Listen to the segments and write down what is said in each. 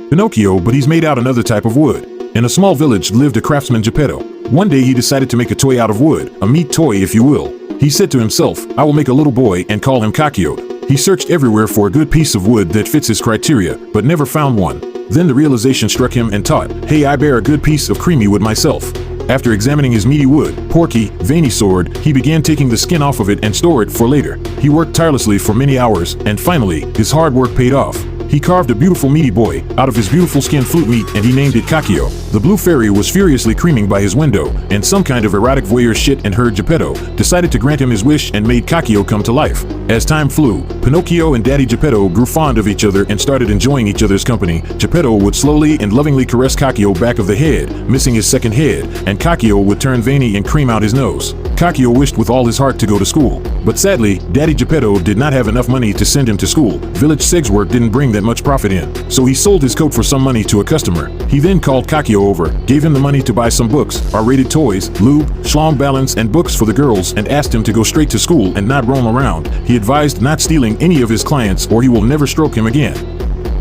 Pinocchio, but he's made out another type of wood. In a small village lived a craftsman Geppetto. One day he decided to make a toy out of wood, a meat toy if you will. He said to himself, I will make a little boy and call him Cacciote. He searched everywhere for a good piece of wood that fits his criteria, but never found one. Then the realization struck him and thought, hey, I bear a good piece of creamy wood myself. After examining his meaty wood, porky, veiny sword, he began taking the skin off of it and store it for later. He worked tirelessly for many hours, and finally, his hard work paid off. He carved a beautiful meaty boy out of his beautiful skin flute meat and he named it Caccio. The blue fairy was furiously creaming by his window, and some kind of erotic voyeur shit and heard Geppetto, decided to grant him his wish and made Caccio come to life. As time flew, Pinocchio and Daddy Geppetto grew fond of each other and started enjoying each other's company. Geppetto would slowly and lovingly caress Caccio back of the head, missing his second head, and Caccio would turn veiny and cream out his nose. Caccio wished with all his heart to go to school, but sadly, Daddy Geppetto did not have enough money to send him to school. Village sex work didn't bring that much profit in, so he sold his coat for some money to a customer. He then called Caccio over, gave him the money to buy some books, R-rated toys, lube, schlong balance, and books for the girls, and asked him to go straight to school and not roam around. He advised not stealing any of his clients or he will never stroke him again.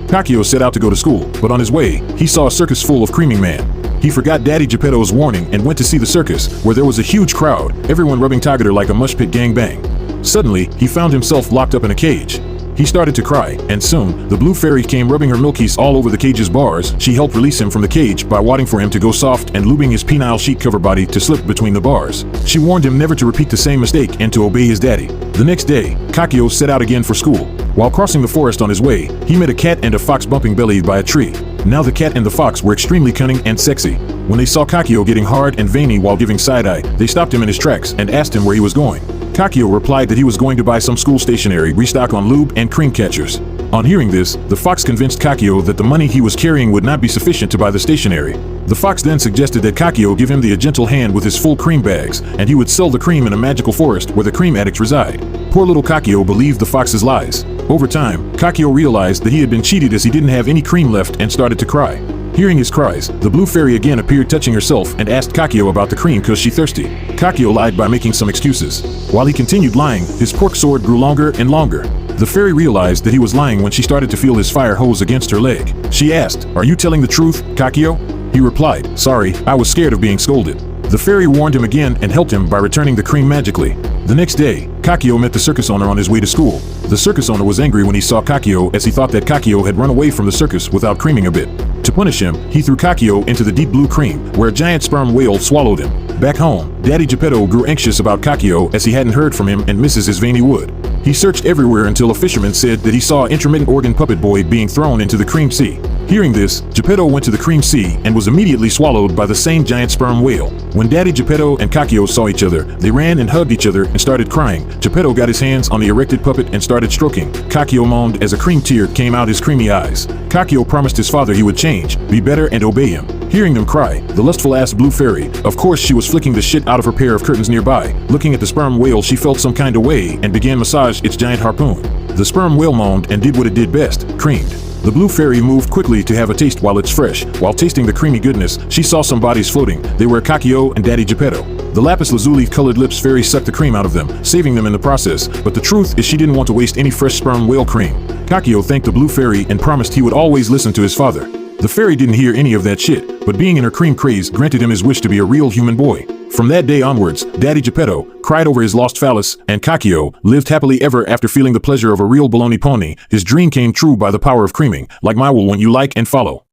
Caccio set out to go to school, but on his way, he saw a circus full of creaming man. He forgot Daddy Geppetto's warning and went to see the circus, where there was a huge crowd, everyone rubbing together like a mush pit gangbang. Suddenly, he found himself locked up in a cage. He started to cry, and soon, the blue fairy came rubbing her milkies all over the cage's bars. She helped release him from the cage by waiting for him to go soft and lubing his penile sheet cover body to slip between the bars. She warned him never to repeat the same mistake and to obey his daddy. The next day, Caccio set out again for school. While crossing the forest on his way, he met a cat and a fox bumping bellied by a tree. Now the cat and the fox were extremely cunning and sexy. When they saw Caccio getting hard and veiny while giving side-eye, they stopped him in his tracks and asked him where he was going. Caccio replied that he was going to buy some school stationery, restock on lube and cream catchers. On hearing this, the fox convinced Caccio that the money he was carrying would not be sufficient to buy the stationery. The fox then suggested that Caccio give him the gentle hand with his full cream bags, and he would sell the cream in a magical forest where the cream addicts reside. Poor little Caccio believed the fox's lies. Over time, Caccio realized that he had been cheated as he didn't have any cream left and started to cry. Hearing his cries, the blue fairy again appeared touching herself and asked Caccio about the cream cause she thirsty. Caccio lied by making some excuses. While he continued lying, his pork sword grew longer and longer. The fairy realized that he was lying when she started to feel his fire hose against her leg. She asked, "Are you telling the truth, Caccio?" He replied, "Sorry, I was scared of being scolded." The fairy warned him again and helped him by returning the cream magically. The next day, Caccio met the circus owner on his way to school. The circus owner was angry when he saw Caccio as he thought that Caccio had run away from the circus without creaming a bit. To punish him, he threw Caccio into the deep blue cream, where a giant sperm whale swallowed him. Back home, Daddy Geppetto grew anxious about Caccio as he hadn't heard from him and misses his veiny wood. He searched everywhere until a fisherman said that he saw an intermittent organ puppet boy being thrown into the cream sea. Hearing this, Geppetto went to the cream sea and was immediately swallowed by the same giant sperm whale. When Daddy Geppetto and Caccio saw each other, they ran and hugged each other and started crying. Geppetto got his hands on the erected puppet and started stroking. Caccio moaned as a cream tear came out his creamy eyes. Caccio promised his father he would change, be better, and obey him. Hearing them cry, the lustful-ass blue fairy, of course she was flicking the shit out of her pair of curtains nearby. Looking at the sperm whale, she felt some kind of way and began massage its giant harpoon. The sperm whale moaned and did what it did best, creamed. The blue fairy moved quickly to have a taste while it's fresh. While tasting the creamy goodness, she saw some bodies floating. They were Caccio and Daddy Geppetto. The lapis lazuli colored lips fairy sucked the cream out of them, saving them in the process, but the truth is she didn't want to waste any fresh sperm whale cream. Caccio thanked the blue fairy and promised he would always listen to his father. The fairy didn't hear any of that shit, but being in her cream craze granted him his wish to be a real human boy. From that day onwards, Daddy Geppetto cried over his lost phallus, and Caccio lived happily ever after feeling the pleasure of a real baloney pony. His dream came true by the power of creaming, like my will when you like and follow.